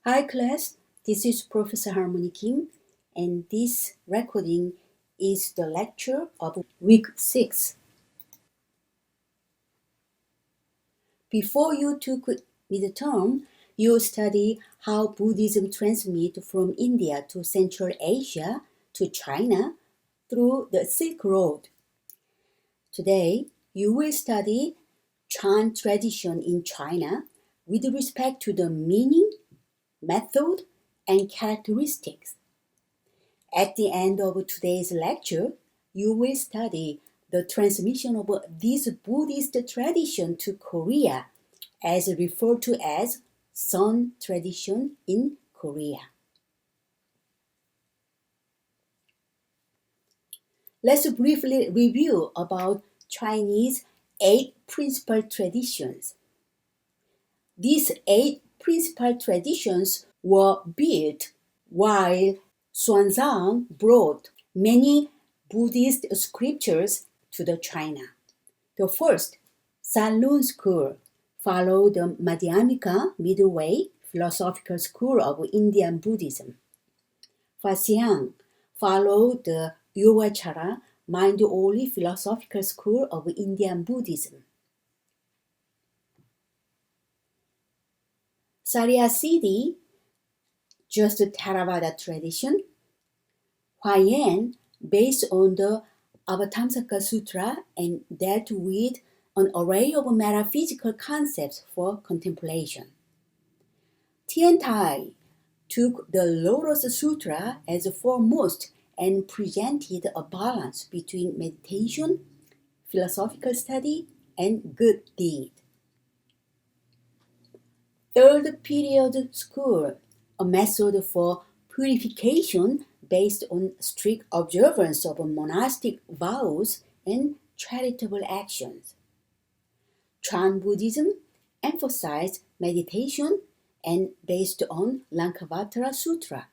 Hi class, this is Professor Harmony Kim, and this recording is the lecture of week 6. Before you took midterm, you study how Buddhism transmitted from India to Central Asia to China through the Silk Road. Today, you will study Chan tradition in China with respect to the meaning, method, and characteristics. At the end of today's lecture, you will study the transmission of this Buddhist tradition to Korea, as referred to as Seon tradition in Korea. Let's briefly review about Chinese 8 principal traditions. These 8 principal traditions were built while Xuanzang brought many Buddhist scriptures to the China. The first, Sanlun school, followed the Madhyamika middle way philosophical school of Indian Buddhism. Faxiang followed the Yogacara mind-only philosophical school of Indian Buddhism. Saryasiddhi, just Theravada tradition. Huayan, based on the Avatamsaka Sutra and dealt with an array of metaphysical concepts for contemplation. Tiantai took the Lotus Sutra as foremost and presented a balance between meditation, philosophical study, and good deed. Third period school, a method for purification based on strict observance of monastic vows and charitable actions. Chan Buddhism emphasized meditation and based on Lankavatara Sutra.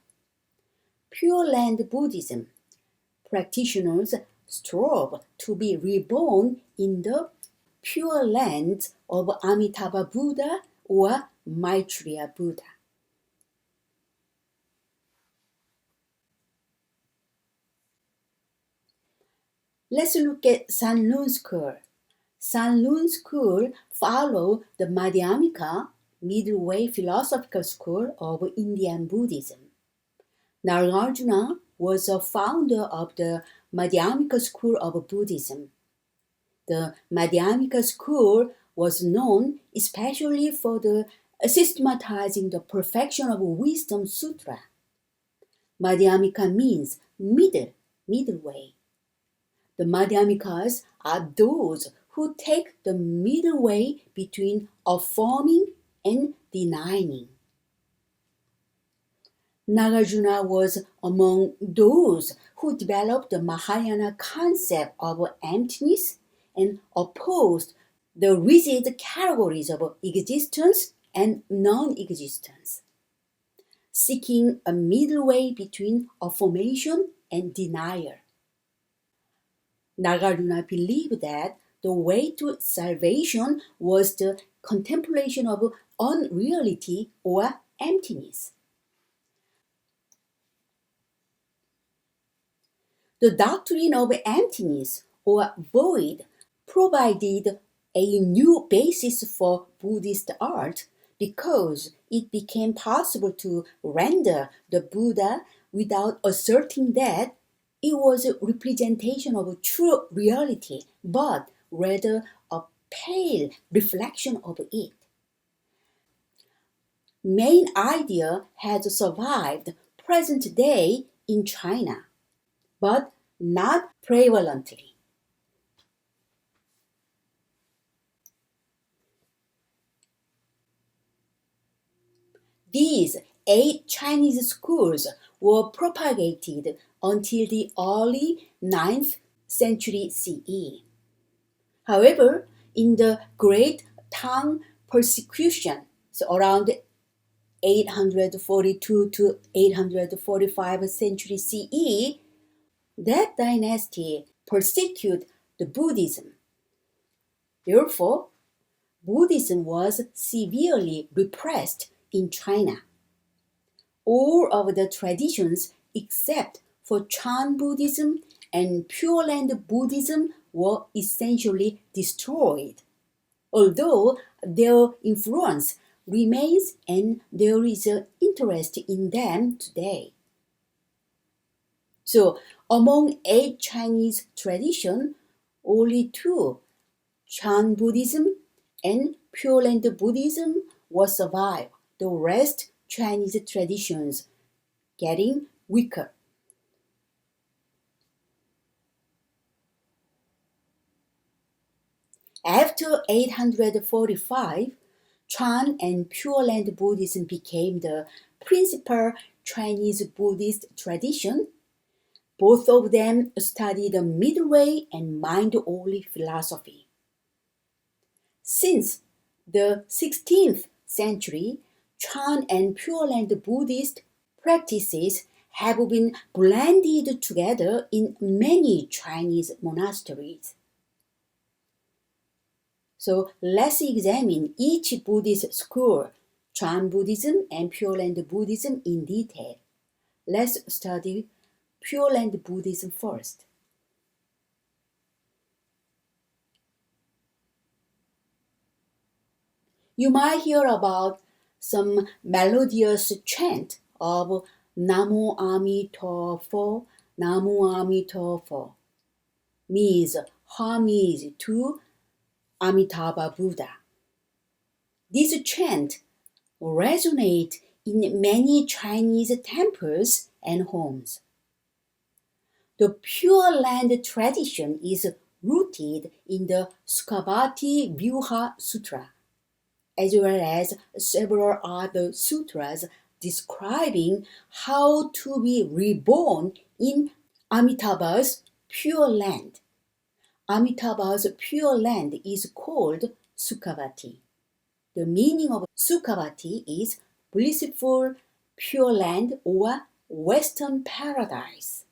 Pure Land Buddhism, practitioners strove to be reborn in the pure lands of Amitabha Buddha or Maitreya Buddha. Let's look at Sanlun school. Sanlun school followed the Madhyamika middle way philosophical school of Indian Buddhism. Nagarjuna was a founder of the Madhyamika school of Buddhism. The Madhyamika school was known especially for the systematizing the perfection of wisdom sutra. Madhyamika means middle way. The Madhyamikas are those who take the middle way between affirming and denying. Nagarjuna was among those who developed the Mahayana concept of emptiness and opposed the rigid categories of existence and non-existence, seeking a middle way between affirmation and denial. Nagarjuna believed that the way to salvation was the contemplation of unreality or emptiness. The doctrine of emptiness or void provided a new basis for Buddhist art because it became possible to render the Buddha without asserting that it was a representation of true reality, but rather a pale reflection of it. Main idea has survived present day in China, but not prevalently. These 8 Chinese schools were propagated until the early 9th century CE. However, in the Great Tang persecution, so around 842 to 845 century CE, that dynasty persecuted the Buddhism. Therefore, Buddhism was severely repressed in China. All of the traditions except for Chan Buddhism and Pure Land Buddhism were essentially destroyed, although their influence remains and there is an interest in them today. So, among 8 Chinese traditions, only 2, Chan Buddhism and Pure Land Buddhism, will survive. The rest Chinese traditions getting weaker. After 845, Chan and Pure Land Buddhism became the principal Chinese Buddhist tradition. Both of them studied the middle way and mind-only philosophy. Since the 16th century, Chan and Pure Land Buddhist practices have been blended together in many Chinese monasteries. So let's examine each Buddhist school, Chan Buddhism and Pure Land Buddhism, in detail. Let's study Pure Land Buddhism first. You might hear about some melodious chant of Namo Amitofo, Namo Amitofo, means homage to Amitabha Buddha. This chant resonates in many Chinese temples and homes. The Pure Land tradition is rooted in the Sukhavati Vyuha Sutra, as well as several other sutras describing how to be reborn in Amitabha's Pure Land. Amitabha's Pure Land is called Sukhavati. The meaning of Sukhavati is blissful Pure Land or Western Paradise.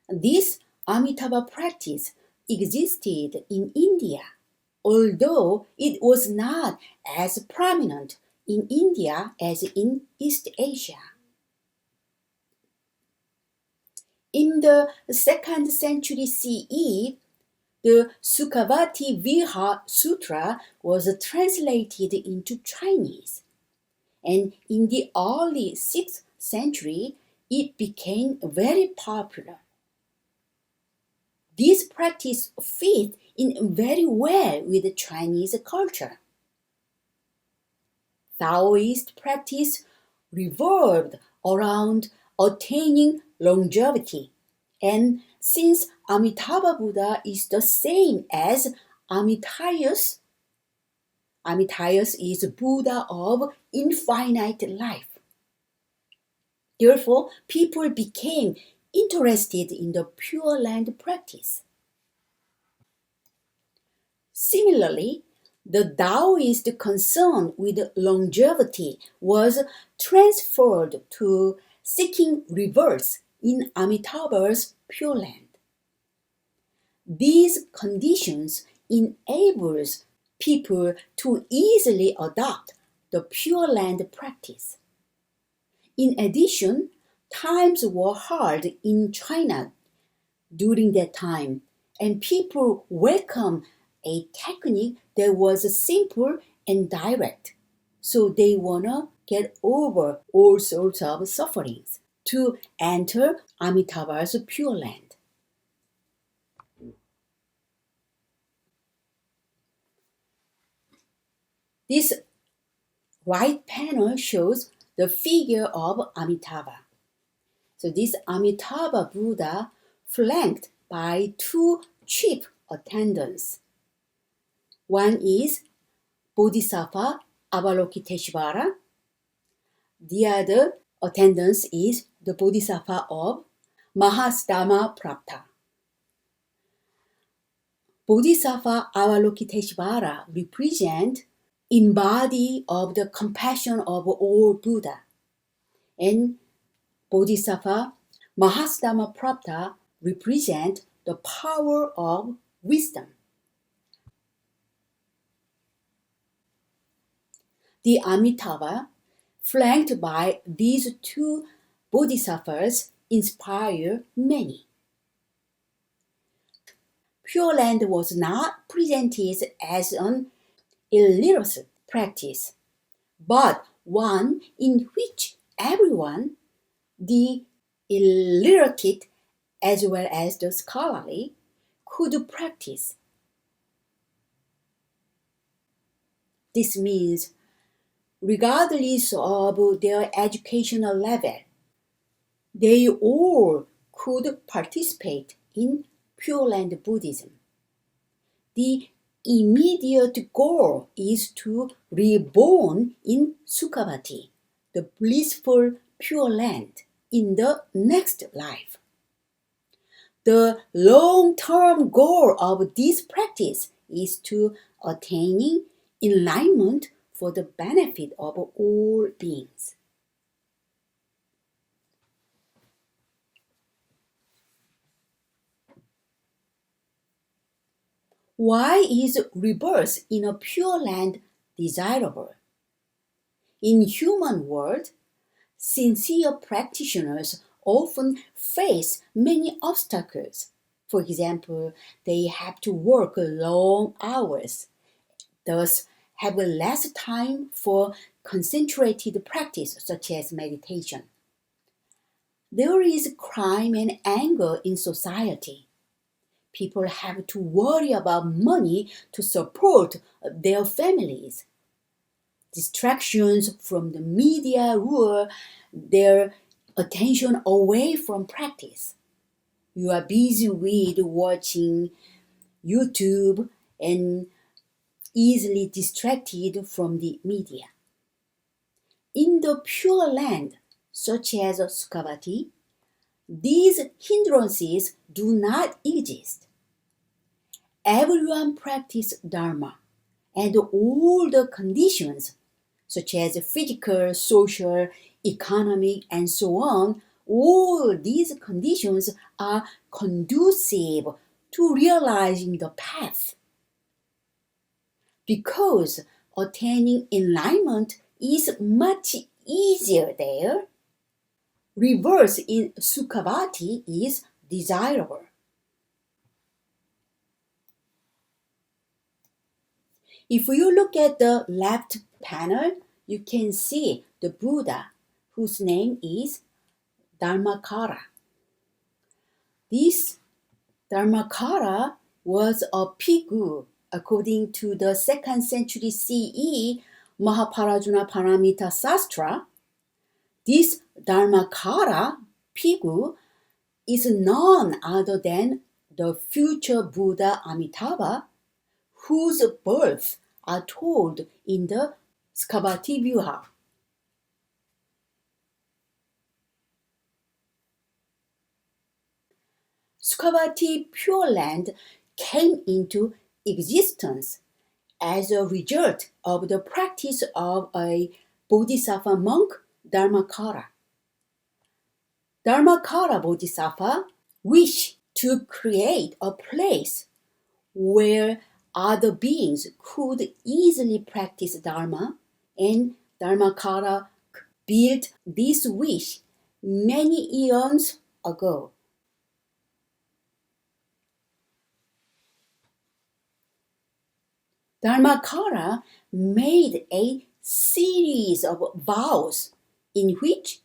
This Amitabha practice existed in India, although it was not as prominent in India as in East Asia. In the 2nd century CE, the Sukhavati Viha Sutra was translated into Chinese, and in the early 6th century, it became very popular. This practice fit in very well with Chinese culture. Taoist practice revolved around attaining longevity, and since Amitabha Buddha is the same as Amitayus, Amitayus is Buddha of infinite life. Therefore, people became interested in the Pure Land practice. Similarly, the Taoist concern with longevity was transferred to seeking rebirth in Amitabha's Pure Land. These conditions enables people to easily adopt the Pure Land practice. In addition, times were hard in China during that time, and people welcomed a technique that was simple and direct. So they wanna get over all sorts of sufferings to enter Amitabha's Pure Land. This right panel shows the figure of Amitabha. So this Amitabha Buddha flanked by 2 chief attendants. One is Bodhisattva Avalokiteshvara. The other attendant is the Bodhisattva of Mahastama-prapta. Bodhisattva Avalokiteshvara represent embody of the compassion of all Buddha, and Bodhisattva Mahastama-prapta represent the power of wisdom. The Amitabha, flanked by these two bodhisattvas, inspire many. Pure Land was not presented as an illiterate practice, but one in which everyone, the illiterate as well as the scholarly, could practice. This means, regardless of their educational level, they all could participate in Pure Land Buddhism. The immediate goal is to reborn in Sukhavati, the blissful Pure Land, in the next life. The long-term goal of this practice is to attaining enlightenment for the benefit of all beings. Why is rebirth in a Pure Land desirable? In human world, sincere practitioners often face many obstacles. For example, they have to work long hours, thus have less time for concentrated practice such as meditation. There is crime and anger in society. People have to worry about money to support their families. Distractions from the media lure their attention away from practice. You are busy with watching YouTube and easily distracted from the media. In the Pure Land, such as Sukhavati, these hindrances do not exist. Everyone practices Dharma, and all the conditions, such as physical, social, economic, and so on, all these conditions are conducive to realizing the path. Because attaining enlightenment is much easier there, rebirth in Sukhavati is desirable. If you look at the left panel, you can see the Buddha, whose name is Dharmakara. This Dharmakara was a Bhikkhu according to the 2nd century CE Mahaparajuna Paramita Sastra. This Dharmakara Bhikkhu is none other than the future Buddha Amitabha, whose births are told in the Sukhavati Vyuha. Sukhavati Pure Land came into existence as a result of the practice of a Bodhisattva monk, Dharmakara. Dharmakara Bodhisattva wished to create a place where other beings could easily practice Dharma, and Dharmakara built this wish many eons ago. Dharmakara made a series of vows in which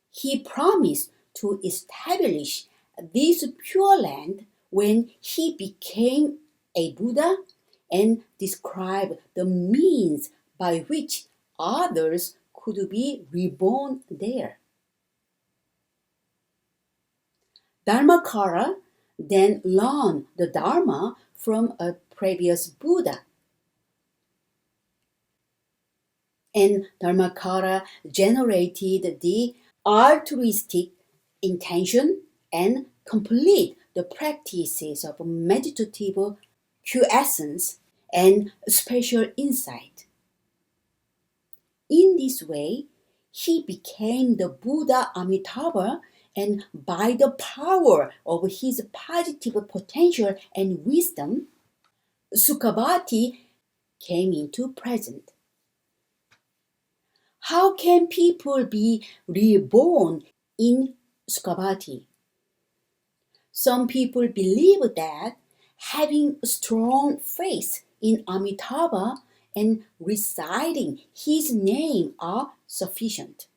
he promised to establish this Pure Land when he became a Buddha, and described the means by which others could be reborn there. Dharmakara then learned the Dharma from a previous Buddha. And Dharmakara generated the altruistic intention and complete the practices of meditative quiescence and special insight. In this way, he became the Buddha Amitabha, and by the power of his positive potential and wisdom, Sukhavati came into present. How can people be reborn in Sukhavati? Some people believe that having strong faith in Amitabha and reciting his name are sufficient.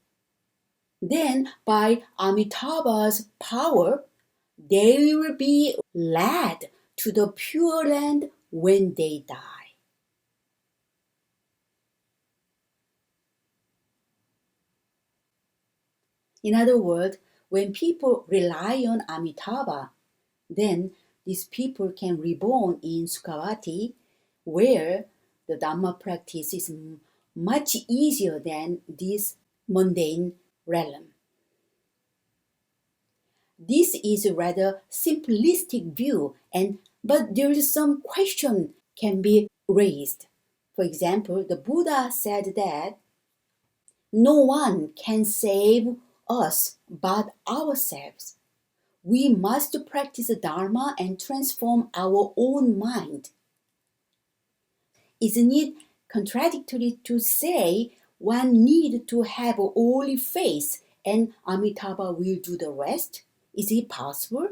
Then, by Amitabha's power, they will be led to the Pure Land when they die. In other words, when people rely on Amitabha, then these people can reborn in Sukhavati, where the Dhamma practice is much easier than this mundane realm. This is a rather simplistic view, but there is some question can be raised. For example, the Buddha said that no one can save us but ourselves. We must practice Dharma and transform our own mind. Isn't it contradictory to say one need to have only faith and Amitabha will do the rest? Is it possible?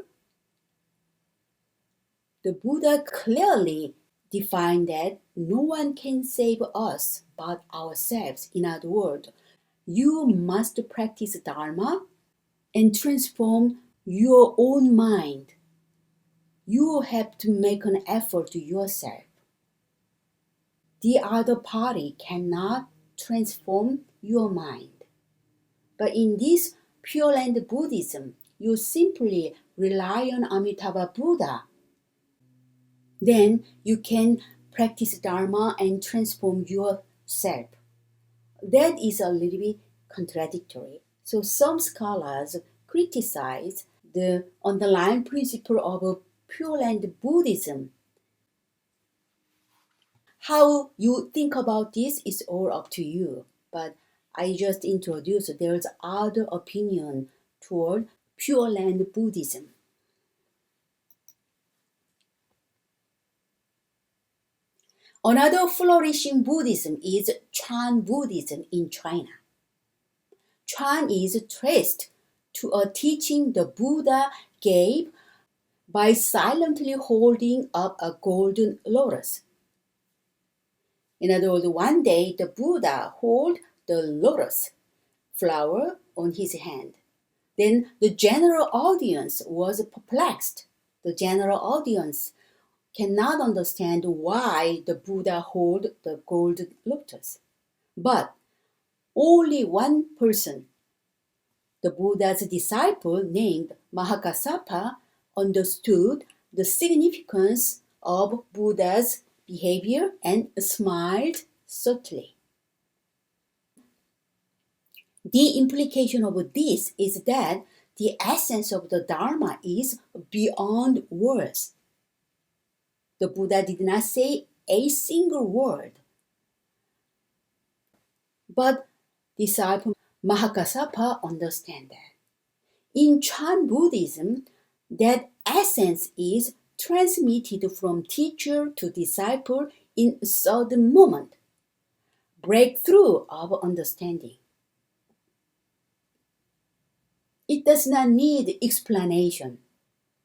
The Buddha clearly defined that no one can save us but ourselves. In other words, you must practice Dharma and transform your own mind. You have to make an effort yourself. The other party cannot transform your mind. But in this Pure Land Buddhism, you simply rely on Amitabha Buddha. Then you can practice Dharma and transform yourself. That is a little bit contradictory. So some scholars criticize the underlying principle of Pure Land Buddhism. How you think about this is all up to you. But I just introduced there's other opinion toward Pure Land Buddhism. Another flourishing Buddhism is Chan Buddhism in China. Chan is traced to a teaching the Buddha gave by silently holding up a golden lotus. In other words, one day the Buddha held the lotus flower on his hand. Then the general audience was perplexed. The general audience cannot understand why the Buddha held the golden lotus. But only one person, the Buddha's disciple named Mahakassapa, understood the significance of Buddha's behavior and smiled subtly. The implication of this is that the essence of the Dharma is beyond words. The Buddha did not say a single word. But disciple Mahakassapa understand that. In Chan Buddhism, that essence is transmitted from teacher to disciple in a sudden moment. Breakthrough of understanding. It does not need explanation,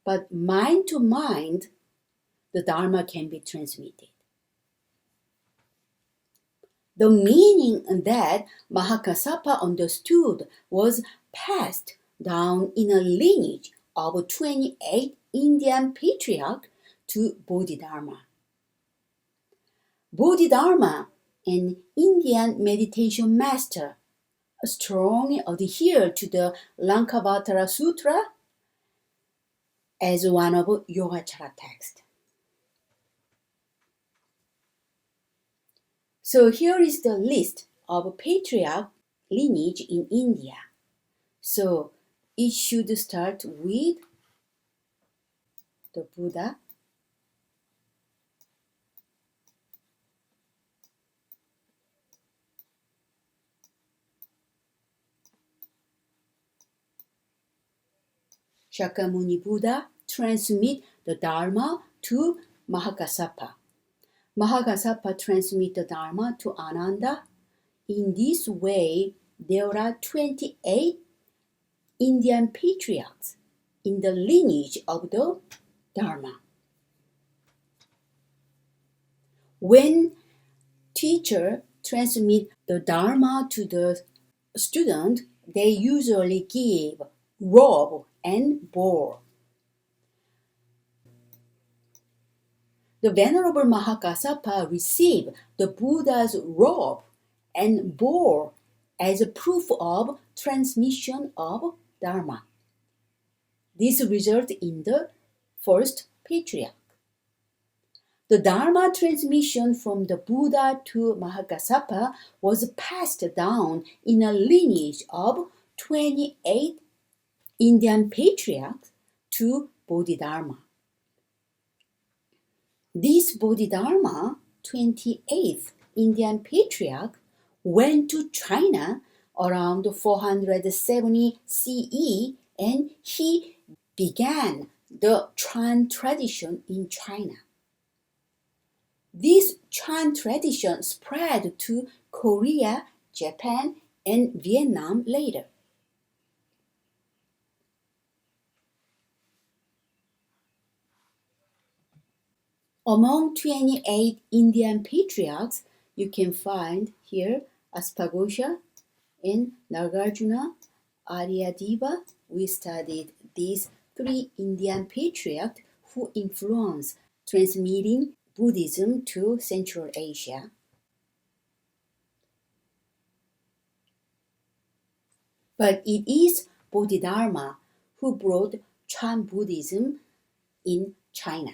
but mind to mind, the Dharma can be transmitted. The meaning that Mahakassapa understood was passed down in a lineage of 28 Indian patriarchs to Bodhidharma. Bodhidharma, an Indian meditation master, strongly adhered to the Lankavatara Sutra as one of Yogacara texts. So here is the list of patriarch lineage in India. So it should start with the Buddha, Shakyamuni Buddha transmit the Dharma to Mahakassapa. Mahakassapa transmit the Dharma to Ananda. In this way, there are 28 Indian patriarchs in the lineage of the Dharma. When teacher transmit the Dharma to the student, they usually give robe and bowl. The Venerable Mahakassapa received the Buddha's robe and bowl as a proof of transmission of Dharma. This resulted in the first patriarch. The Dharma transmission from the Buddha to Mahakassapa was passed down in a lineage of 28 Indian patriarchs to Bodhidharma. This Bodhidharma, 28th Indian patriarch, went to China around 470 CE and he began the Chan tradition in China. This Chan tradition spread to Korea, Japan, and Vietnam later. Among 28 Indian patriarchs, you can find here Aspaghosha and Nagarjuna, Aryadeva. We studied these three Indian patriarchs who influenced transmitting Buddhism to Central Asia. But it is Bodhidharma who brought Chan Buddhism in China.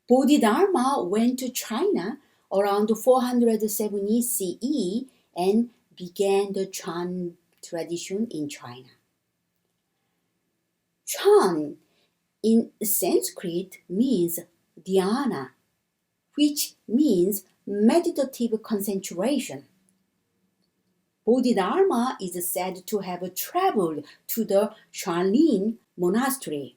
Bodhidharma went to China around 470 CE and began the Chan tradition in China. Chan in Sanskrit means dhyana, which means meditative concentration. Bodhidharma is said to have traveled to the Shaolin monastery.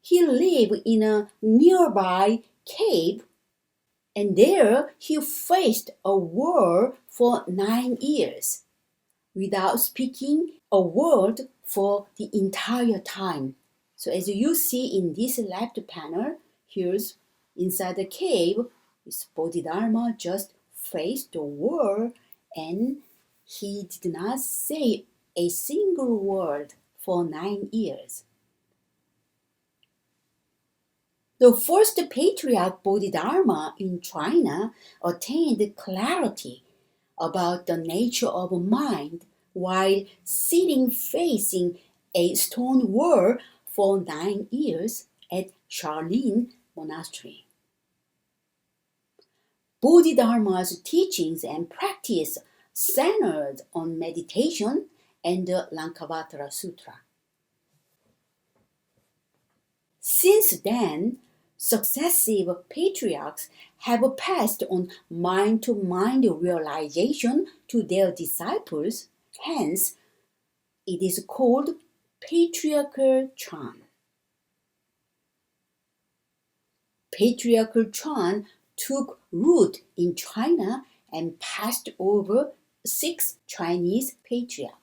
He lived in a nearby cave, and there he faced a wall for 9 years without speaking a word for the entire time. So as you see in this left panel, here's inside the cave, this Bodhidharma just faced the wall and he did not say a single word for 9 years. The first patriarch Bodhidharma in China attained clarity about the nature of mind while sitting facing a stone wall for 9 years at Shaolin Monastery. Bodhidharma's teachings and practice centered on meditation and the Lankavatara Sutra. Since then, successive patriarchs have passed on mind-to-mind realization to their disciples, hence it is called Patriarchal Chan. Patriarchal Chan took root in China and passed over 6 Chinese patriarchs.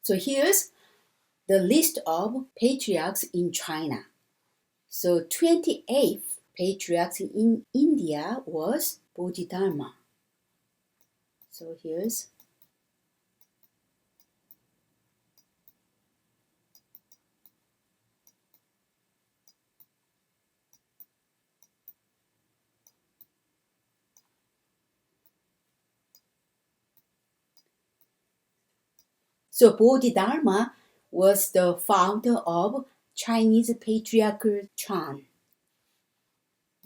So here's the list of patriarchs in China. So 28th patriarchs in India was Bodhidharma. So here's So Bodhidharma was the founder of Chinese Patriarchal Chan.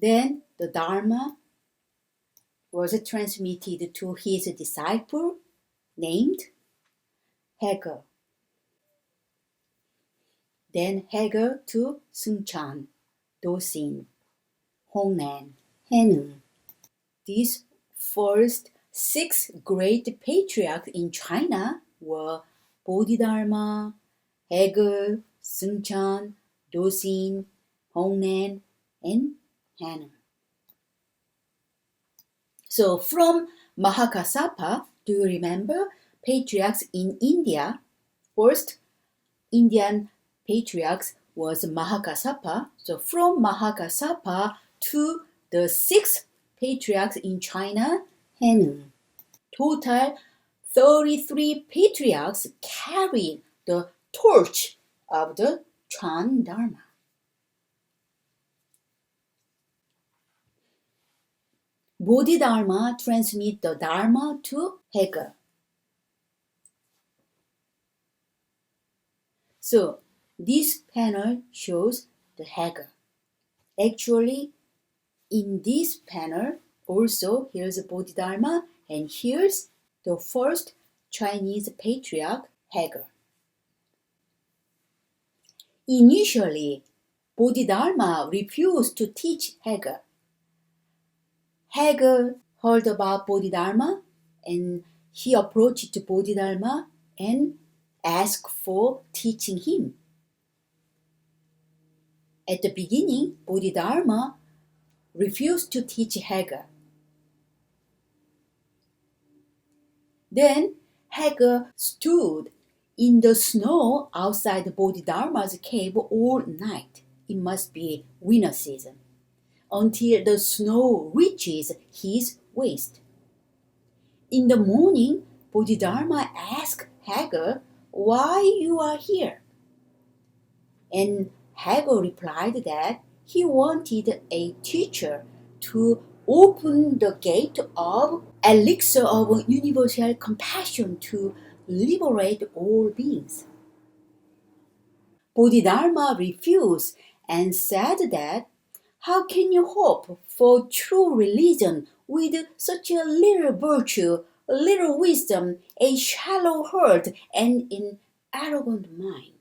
Then the Dharma was transmitted to his disciple named Hege. Then Hege to Sungchan, Dosin, Hongnan, Henu. These first 6 great patriarchs in China were Bodhidharma, Hege, Sungchan, Dosin, Hongnan, and Hanu. So from Mahakasapa, do you remember patriarchs in India? First Indian patriarchs was Mahakasapa. So from Mahakasapa to the sixth patriarchs in China, Hanu. Total 33 patriarchs carried the torch of the Chan Dharma. Bodhidharma transmit the Dharma to Hege. So this panel shows the Hege. Actually, in this panel, also here's Bodhidharma and here's the first Chinese patriarch, Hege. Initially, Bodhidharma refused to teach Hege. Hege heard about Bodhidharma and he approached Bodhidharma and asked for teaching him. At the beginning, Bodhidharma refused to teach Hege. Then Hege stood in the snow outside Bodhidharma's cave all night. It must be winter season. Until the snow reaches his waist. In the morning, Bodhidharma asked Hege why you are here. And Hege replied that he wanted a teacher to open the gate of elixir of universal compassion to liberate all beings. Bodhidharma refused and said that how can you hope for true religion with such a little virtue, little wisdom, a shallow heart, and an arrogant mind?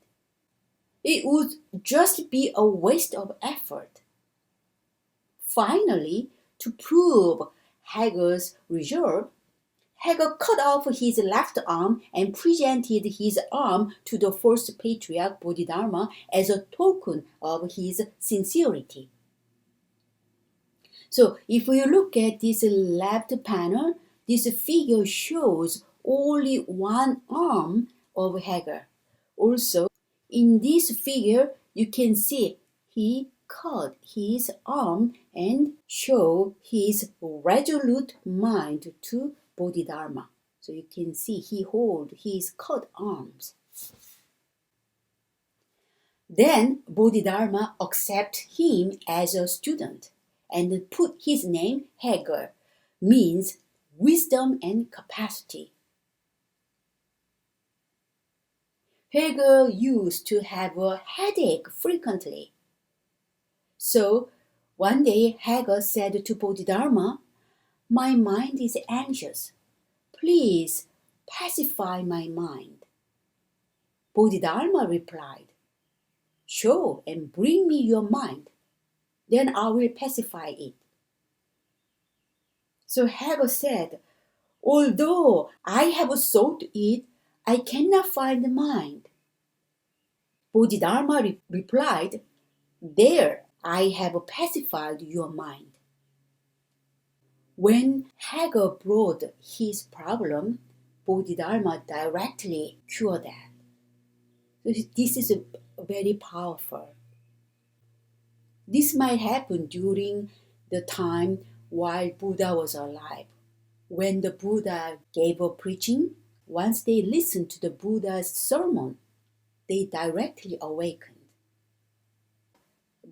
It would just be a waste of effort. Finally, to prove Hege's reserve, Hege cut off his left arm and presented his arm to the first patriarch Bodhidharma as a token of his sincerity. So if you look at this left panel, this figure shows only one arm of Hege. Also, in this figure, you can see he cut his arm and show his resolute mind to Bodhidharma. So you can see he hold his cut arms. Then Bodhidharma accept him as a student and put his name Hege, means wisdom and capacity. Hege used to have a headache frequently. So one day Hege said to Bodhidharma, "My mind is anxious. Please pacify my mind." Bodhidharma replied, "Show and bring me your mind. Then I will pacify it." So Hege said, "Although I have sought it, I cannot find the mind." Bodhidharma replied, "There I have pacified your mind." When Hege brought his problem, Bodhidharma directly cured that. This is very powerful. This might happen during the time while Buddha was alive. When the Buddha gave a preaching, once they listened to the Buddha's sermon, they directly awakened.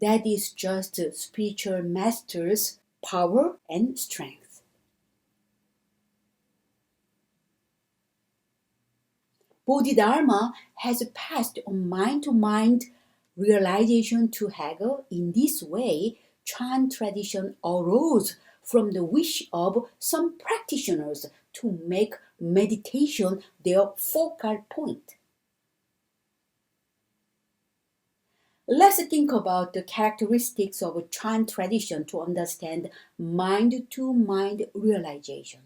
That is just spiritual masters' power and strength. Bodhidharma has passed on mind-to-mind realization to Hege. In this way, Chan tradition arose from the wish of some practitioners to make meditation their focal point. Let's think about the characteristics of a Chan tradition to understand mind-to-mind realization.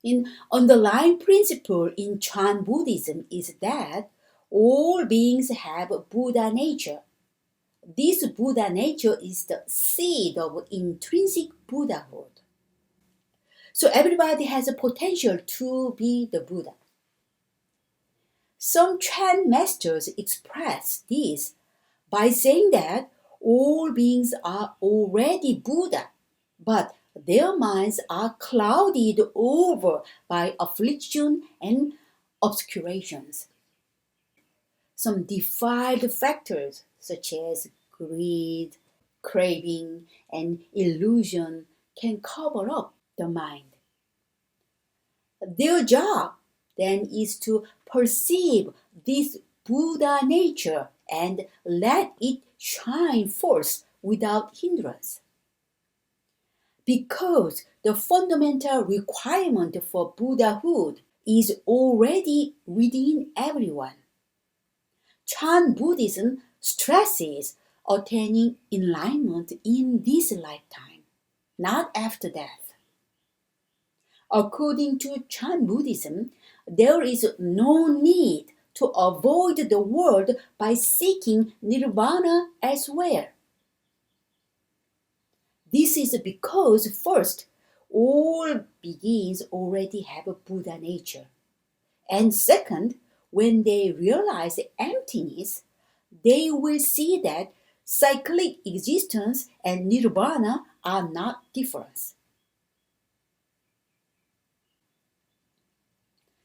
An underlying principle in Chan Buddhism is that all beings have Buddha nature. This Buddha nature is the seed of intrinsic Buddhahood. So everybody has a potential to be the Buddha. Some Chan masters express this by saying that all beings are already Buddha, but their minds are clouded over by affliction and obscurations. Some defiled factors such as greed, craving, and illusion can cover up the mind. Their job then is to perceive this Buddha nature and let it shine forth without hindrance. Because the fundamental requirement for Buddhahood is already within everyone. Chan Buddhism stresses attaining enlightenment in this lifetime, not after death. According to Chan Buddhism, there is no need to avoid the world by seeking nirvana elsewhere. This is because, first, all beings already have a Buddha nature. And second, when they realize emptiness, they will see that cyclic existence and nirvana are not different.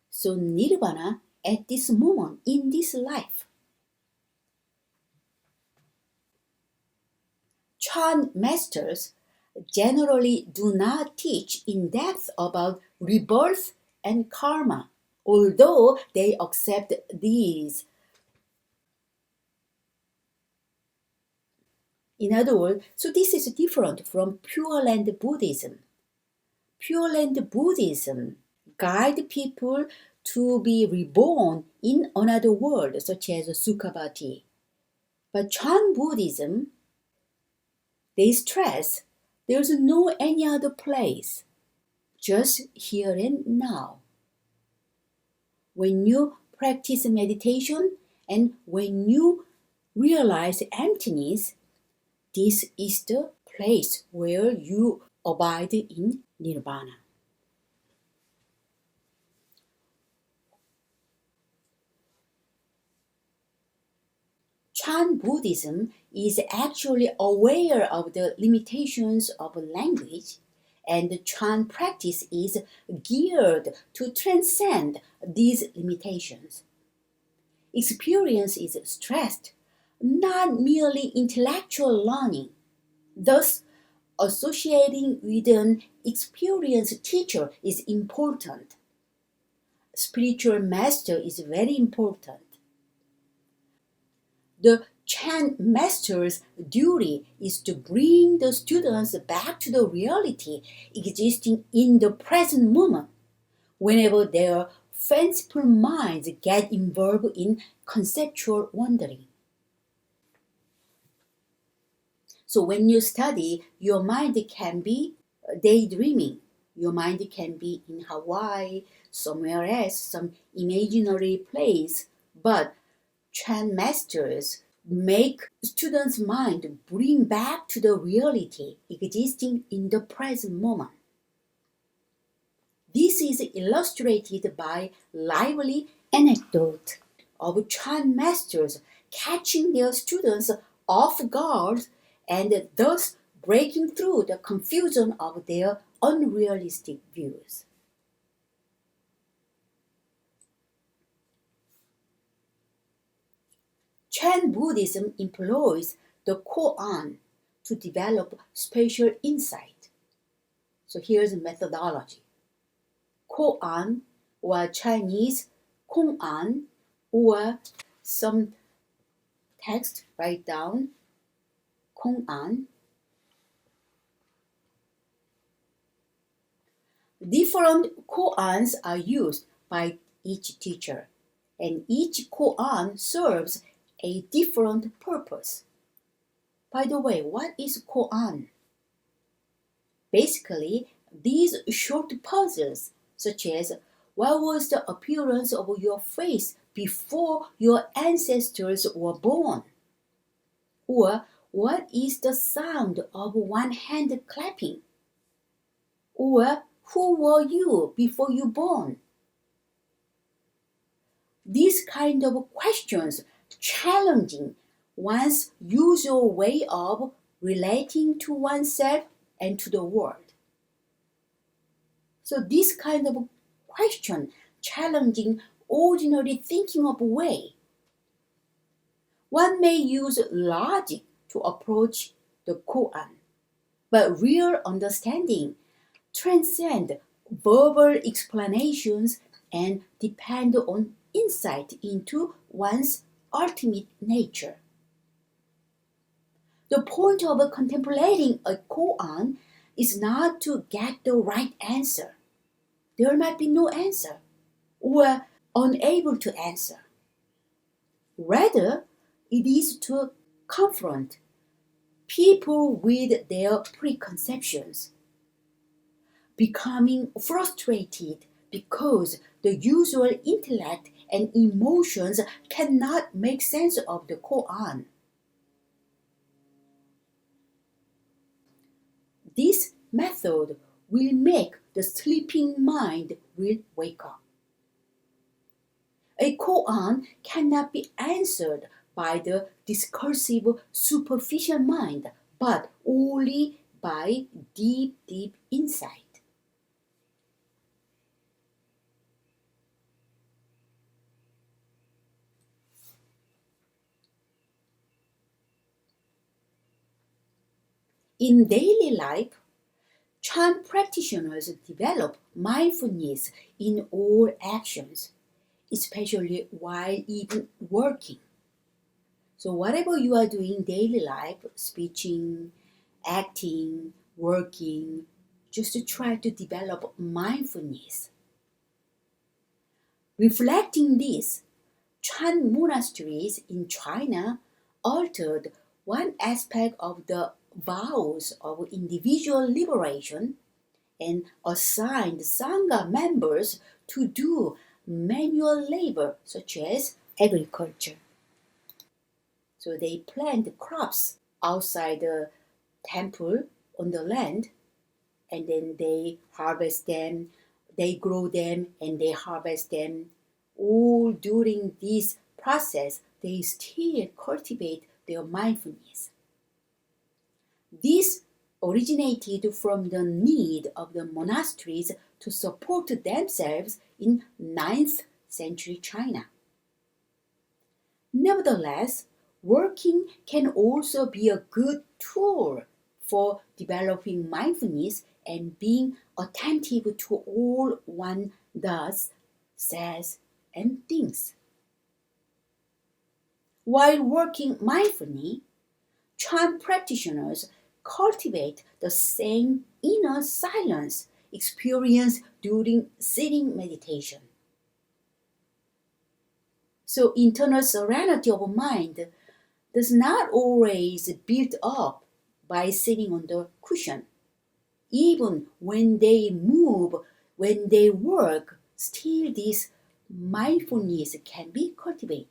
So nirvana at this moment in this life. Chan masters generally do not teach in depth about rebirth and karma, although they accept these. In other words, so this is different from Pure Land Buddhism. Pure Land Buddhism guide people to be reborn in another world, such as Sukhavati. But Chan Buddhism, they stress there's no any other place, just here and now. When you practice meditation and when you realize emptiness, this is the place where you abide in nirvana. Chan Buddhism is actually aware of the limitations of language, and the Chan practice is geared to transcend these limitations. Experience is stressed, not merely intellectual learning. Thus, associating with an experienced teacher is important. Spiritual master is very important. The Chan master's duty is to bring the students back to the reality existing in the present moment, whenever their fanciful minds get involved in conceptual wandering. So when you study, your mind can be daydreaming. Your mind can be in Hawaii, somewhere else, some imaginary place, but Chan masters make students' mind bring back to the reality existing in the present moment. This is illustrated by lively anecdote of Chan masters catching their students off guard and thus breaking through the confusion of their unrealistic views. Chan Buddhism employs the koan to develop spatial insight. So here's the methodology. Koan, or Chinese Kong'an, or some text, write down Kong'an. Different koans are used by each teacher, and each koan serves a different purpose. By the way, what is koan? Basically, these short puzzles, such as what was the appearance of your face before your ancestors were born? Or what is the sound of one hand clapping? Or who were you before you born? These kind of questions challenging one's usual way of relating to oneself and to the world. So this kind of question challenging ordinary thinking of way. One may use logic to approach the koan, but real understanding transcends verbal explanations and depend on insight into one's ultimate nature. The point of contemplating a koan is not to get the right answer. There might be no answer, or unable to answer. Rather, it is to confront people with their preconceptions, becoming frustrated because the usual intellect and emotions cannot make sense of the koan. This method will make the sleeping mind will wake up. A koan cannot be answered by the discursive superficial mind, but only by deep insight. In daily life, Chan practitioners develop mindfulness in all actions, especially while even working. So whatever you are doing in daily life, speaking, acting, working, just to try to develop mindfulness. Reflecting this, Chan monasteries in China altered one aspect of the vows of individual liberation and assigned Sangha members to do manual labor such as agriculture. So they plant crops outside the temple on the land, and then they harvest them, they grow them, and they harvest them. All during this process, they still cultivate their mindfulness. This originated from the need of the monasteries to support themselves in 9th century China. Nevertheless, working can also be a good tool for developing mindfulness and being attentive to all one does, says, and thinks. While working mindfully, Chan practitioners cultivate the same inner silence experienced during sitting meditation. So internal serenity of mind does not always build up by sitting on the cushion. Even when they move, when they work, still this mindfulness can be cultivated.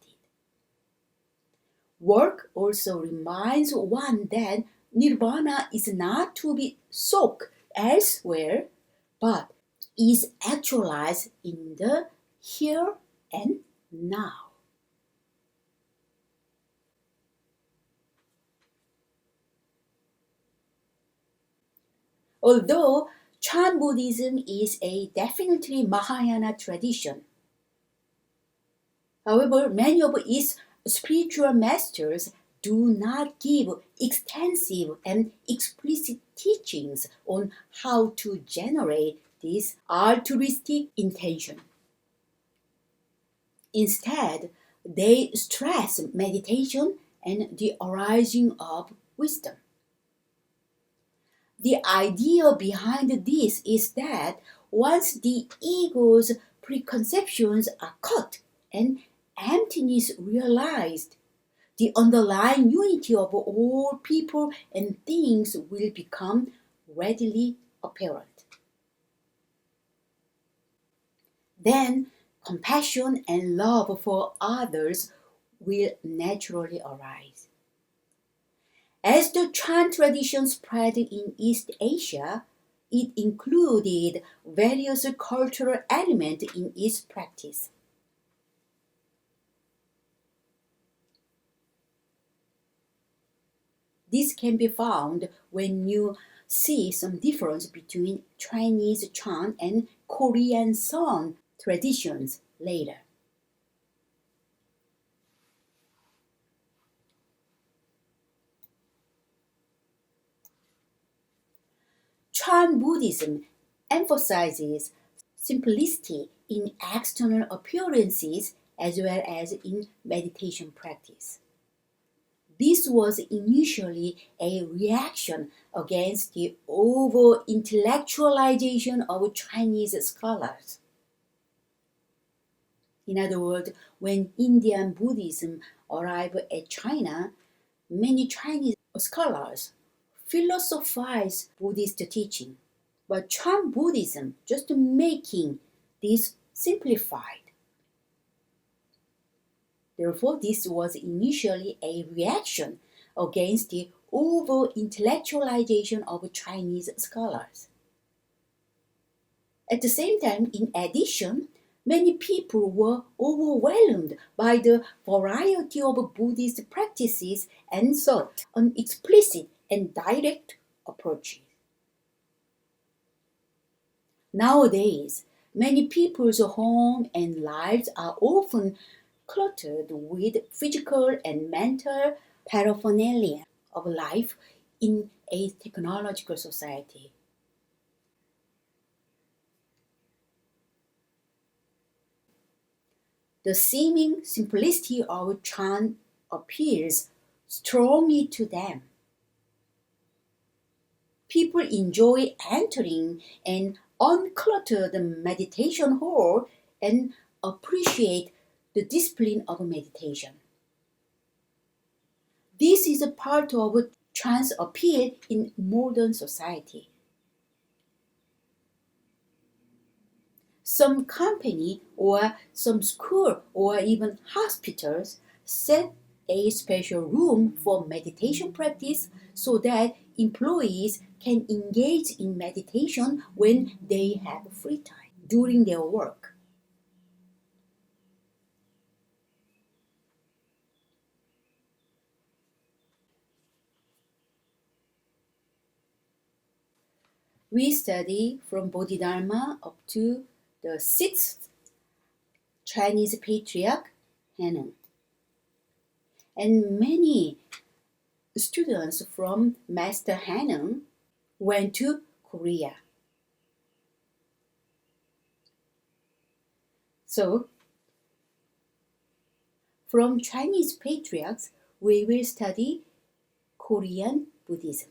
Work also reminds one that nirvana is not to be sought elsewhere, but is actualized in the here and now. Although Chan Buddhism is a definitely Mahayana tradition, however, many of its spiritual masters do not give extensive and explicit teachings on how to generate this altruistic intention. Instead, they stress meditation and the arising of wisdom. The idea behind this is that once the ego's preconceptions are cut and emptiness realized, the underlying unity of all people and things will become readily apparent. Then compassion and love for others will naturally arise. As the Chan tradition spread in East Asia, it included various cultural elements in its practice. This can be found when you see some difference between Chinese Chan and Korean Seon traditions later. Chan Buddhism emphasizes simplicity in external appearances as well as in meditation practice. This was initially a reaction against the over-intellectualization of Chinese scholars. In other words, when Indian Buddhism arrived at China, many Chinese scholars philosophized Buddhist teaching, but Chan Buddhism just making this simplified. Therefore, this was initially a reaction against the over-intellectualization of Chinese scholars. At the same time, in addition, many people were overwhelmed by the variety of Buddhist practices and sought an explicit and direct approach. Nowadays, many people's homes and lives are often cluttered with physical and mental paraphernalia of life in a technological society. The seeming simplicity of Chan appeals strongly to them. People enjoy entering an uncluttered meditation hall and appreciate the discipline of meditation. This is a part of Chan's appeal in modern society. Some company or some school or even hospitals set a special room for meditation practice so that employees can engage in meditation when they have free time during their work. We study from Bodhidharma up to the sixth Chinese patriarch, Hanon. And many students from Master Hanon went to Korea. So, from Chinese patriarchs, we will study Korean Buddhism.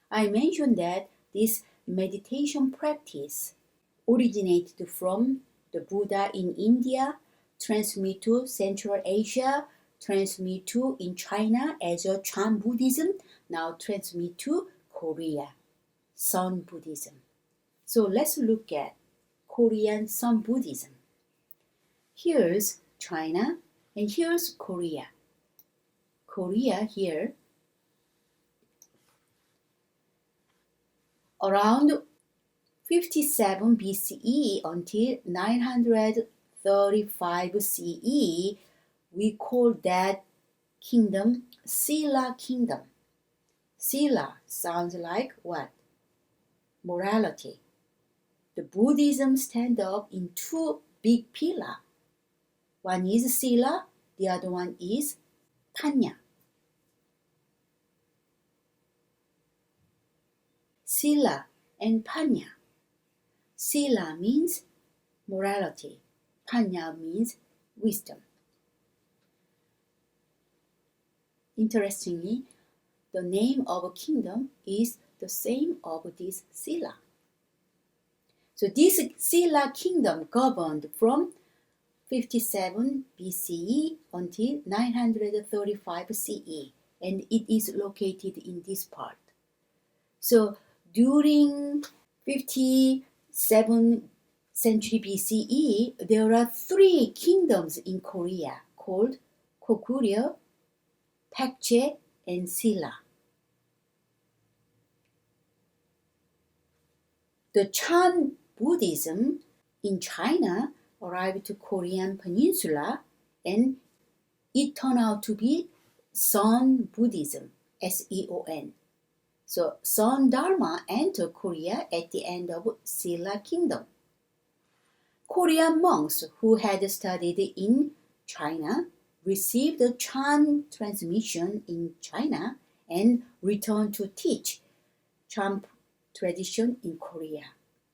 I mentioned that this meditation practice originated from the Buddha in India, transmitted to Central Asia, transmitted to in China as a Chan Buddhism, now transmitted to Korea, Seon Buddhism. So let's look at Korean Seon Buddhism. Here's China and here's Korea. Korea here, around 57 BCE until 935 CE, we call that kingdom Silla kingdom. Silla sounds like what? Morality. The Buddhism stands up in two big pillars. One is Silla, the other one is Panya. Silla and Panya. Silla means morality. Panya means wisdom. Interestingly, the name of a kingdom is the same of this Silla. So this Silla kingdom governed from 57 BCE until 935 CE, and it is located in this part. So during 57th century BCE, there are 3 kingdoms in Korea called Koryeo, Pacheco, and Silla. The Chan Buddhism in China arrived to Korean peninsula, and it turned out to be Seon Buddhism, S-E-O-N. So Seon Dharma entered Korea at the end of Silla Kingdom. Korean monks who had studied in China received the Chan transmission in China and returned to teach Chan tradition in Korea.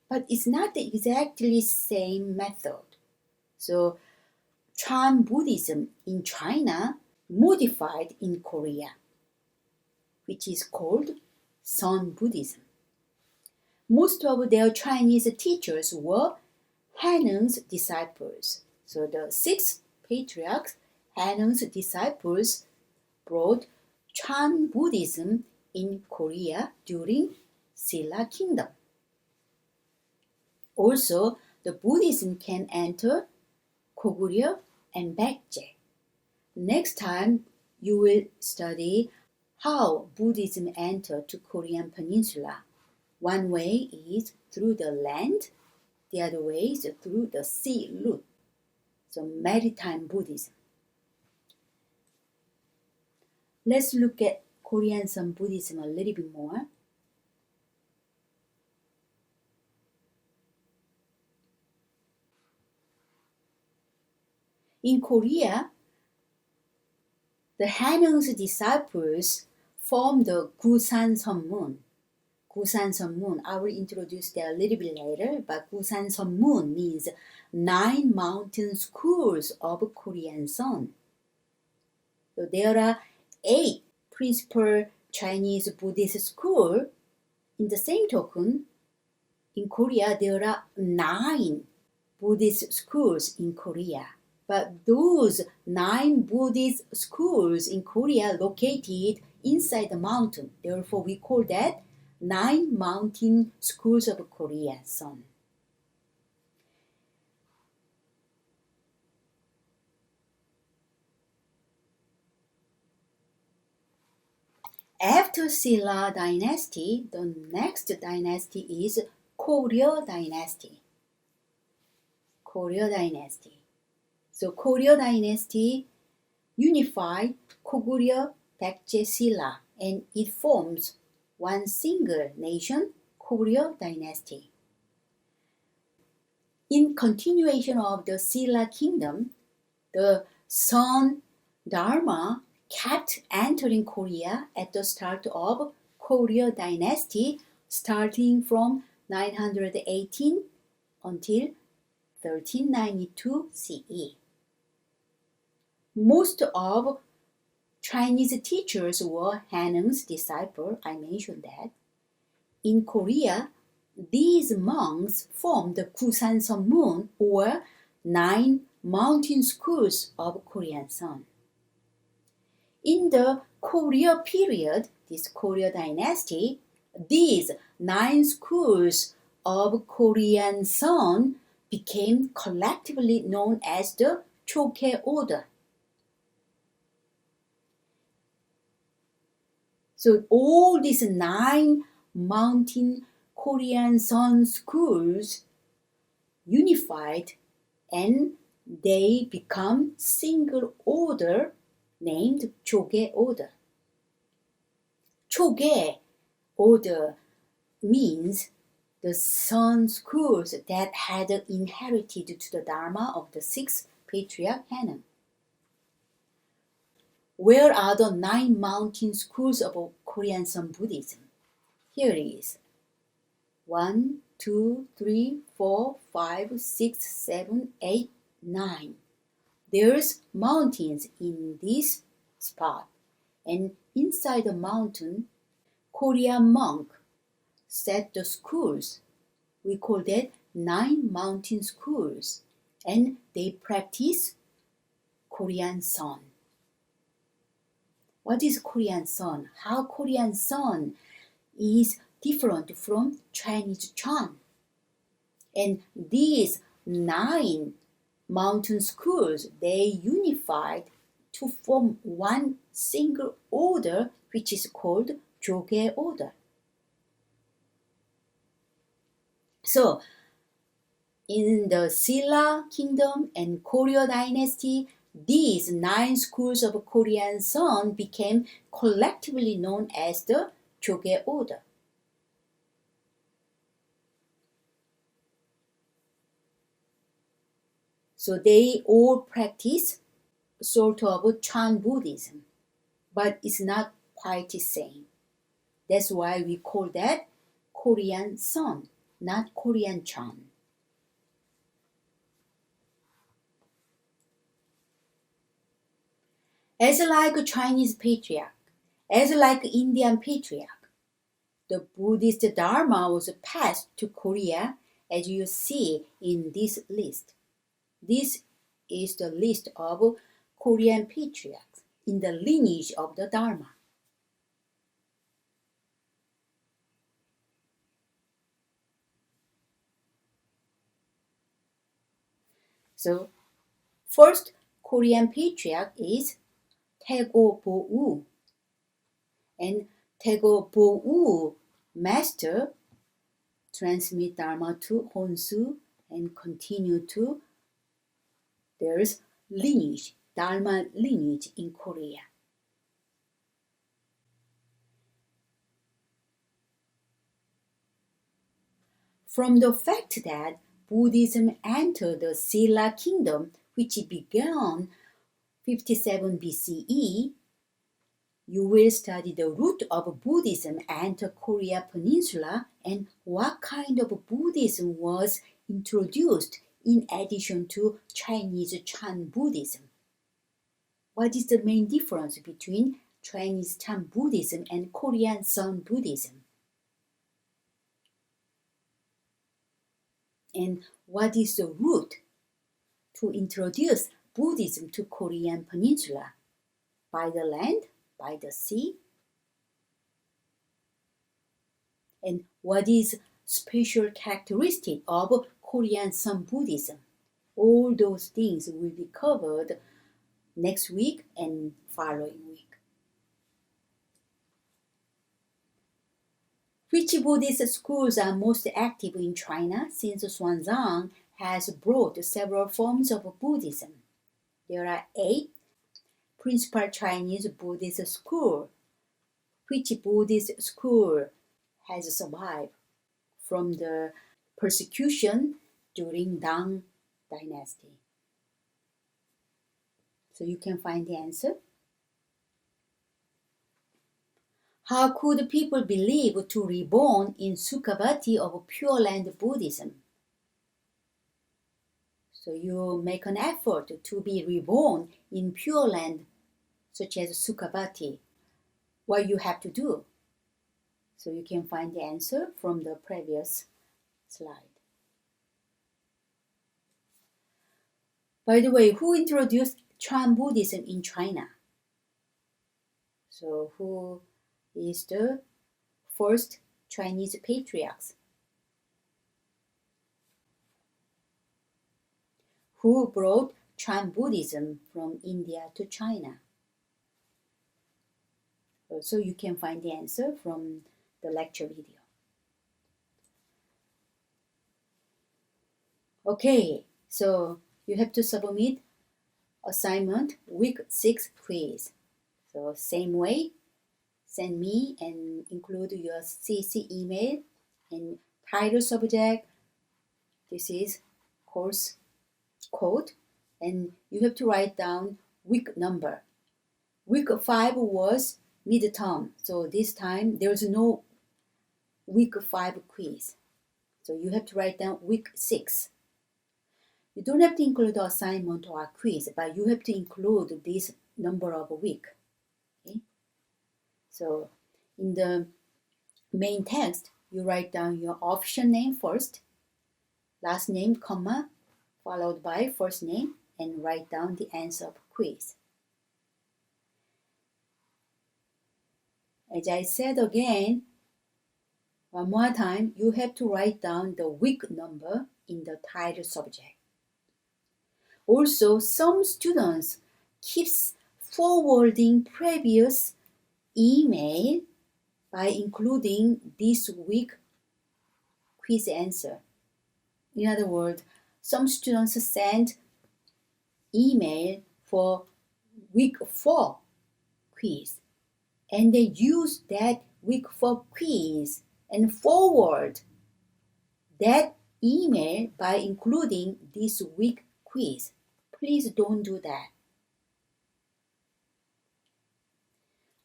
But it's not the exactly same method. So Chan Buddhism in China modified in Korea, which is called Seon Buddhism. Most of their Chinese teachers were Hanung's disciples. So the 6 patriarchs, Hanung's disciples, brought Chan Buddhism in Korea during Silla Kingdom. Also, the Buddhism can enter Koryeo and Pacheco. Next time, you will study how Buddhism entered to Korean peninsula. One way is through the land, the other way is through the sea route. So maritime Buddhism. Let's look at Korean Seon Buddhism a little bit more. In Korea, the Hanung's disciples formed the Gusan Seonmun. Gusan Seonmun, I will introduce that a little bit later, but Gusan Seonmun means 9 mountain schools of Korean Seon. So there are 8 principal Chinese Buddhist schools. In the same token, in Korea, there are 9 Buddhist schools in Korea. But those 9 Buddhist schools in Korea located inside the mountain. Therefore, we call that 9 mountain schools of Korea, Seon. After Silla Dynasty, the next dynasty is Koryeo Dynasty. Koryeo Dynasty. So Koryeo Dynasty unified Koryeo, Pacheco, Silla, and it forms one single nation, Koryeo Dynasty. In continuation of the Silla Kingdom, the Seon Dharma kept entering Korea at the start of Koryeo Dynasty, starting from 918 until 1392 CE. Most of Chinese teachers were Hanung's disciples, I mentioned that. In Korea, these monks formed the Gusan Seonmun, or 9 mountain schools of Korean Seon. In the Koryeo period, this Koryeo dynasty, these 9 schools of Korean Seon became collectively known as the Choke order. So all these 9 mountain Korean Seon schools unified, and they become single order named Choge order. Choge order means the Seon schools that had inherited to the Dharma of the 6 patriarch Hanung. Where are the 9 mountain schools of Korean Seon Buddhism? Here it is. 1, 2, 3, 4, 5, 6, 7, 8, 9. There's mountains in this spot, and inside the mountain, Korean monk set the schools. We call that 9 mountain schools, and they practice Korean Seon. What is Korean Seon? How Korean Seon is different from Chinese Chan. And these 9 mountain schools, they unified to form one single order, which is called Jogae order. So, in the Silla kingdom and Koryeo dynasty, these 9 schools of Korean Seon became collectively known as the Jogae order. So they all practice sort of Chan Buddhism, but it's not quite the same. That's why we call that Korean Seon, not Korean Chan. As like a Chinese patriarch, as like Indian patriarch, the Buddhist Dharma was passed to Korea, as you see in this list. This is the list of Korean patriarchs in the lineage of the Dharma. So, first Korean patriarch is Taego Bo-woo. And Taego Bo-woo master transmit Dharma to Honsu and continue to there's lineage, Dharma lineage in Korea. From the fact that Buddhism entered the Silla kingdom, which began 57 BCE, you will study the root of Buddhism enter Korea Peninsula and what kind of Buddhism was introduced in addition to Chinese Chan Buddhism. What is the main difference between Chinese Chan Buddhism and Korean Seon Buddhism? And what is the route to introduce Buddhism to Korean Peninsula? By the land? By the sea? And what is special characteristic of Korean Seon Buddhism? All those things will be covered next week and following week. Which Buddhist schools are most active in China since Xuanzang has brought several forms of Buddhism? There are 8 principal Chinese Buddhist schools. Which Buddhist school has survived from the persecution during Tang Dynasty? So you can find the answer. How could people believe to reborn in Sukhavati of Pure Land Buddhism? So you make an effort to be reborn in Pure Land, such as Sukhavati. What you have to do? So you can find the answer from the previous slide. By the way, who introduced Chan Buddhism in China? So who is the first Chinese patriarchs? Who brought Chan Buddhism from India to China? So you can find the answer from the lecture video. Okay, so you have to submit assignment week 6 quiz. So same way, send me and include your CC email and title subject. This is course code, and you have to write down week number. Week 5 was midterm, so this time there's no week 5 quiz. So you have to write down week 6. You don't have to include the assignment or a quiz, but you have to include this number of a week. Okay? So in the main text, you write down your option name first, last name, comma, followed by first name, and write down the answer of quiz. As I said again, One more time, you have to write down the week number in the title subject. Also, some students keeps forwarding previous email by including this week quiz answer. In other words, some students send email for week 4 quiz, and they use that week 4 quiz and forward that email by including this week quiz. Please don't do that.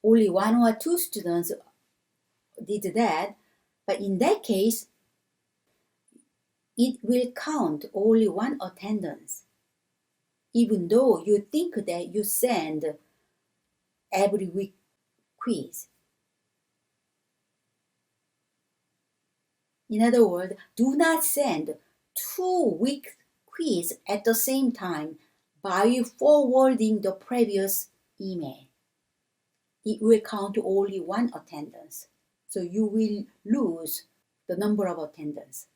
Only 1 or 2 students did that, but in that case, it will count only 1 attendance, even though you think that you send every week quiz. In other words, do not send 2 week quiz at the same time by forwarding the previous email. It will count only 1 attendance, so you will lose the number of attendance.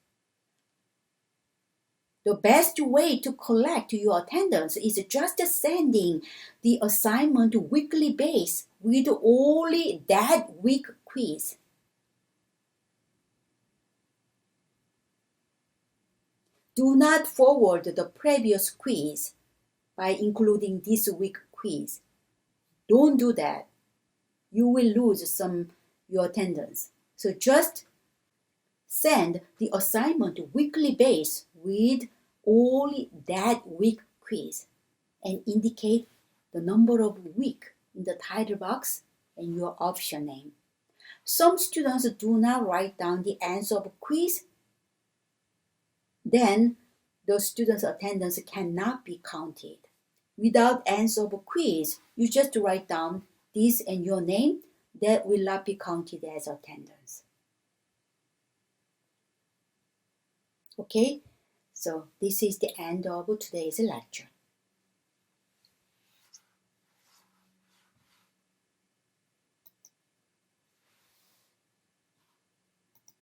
The best way to collect your attendance is just sending the assignment weekly base with only that week quiz. Do not forward the previous quiz by including this week quiz. Don't do that. You will lose your attendance. So just send the assignment weekly base with only that week quiz and indicate the number of week in the title box and your option name. Some students do not write down the answer of quiz. Then the student's attendance cannot be counted. Without answer of quiz, you just write down this and your name. That will not be counted as attendance. Okay, so this is the end of today's lecture.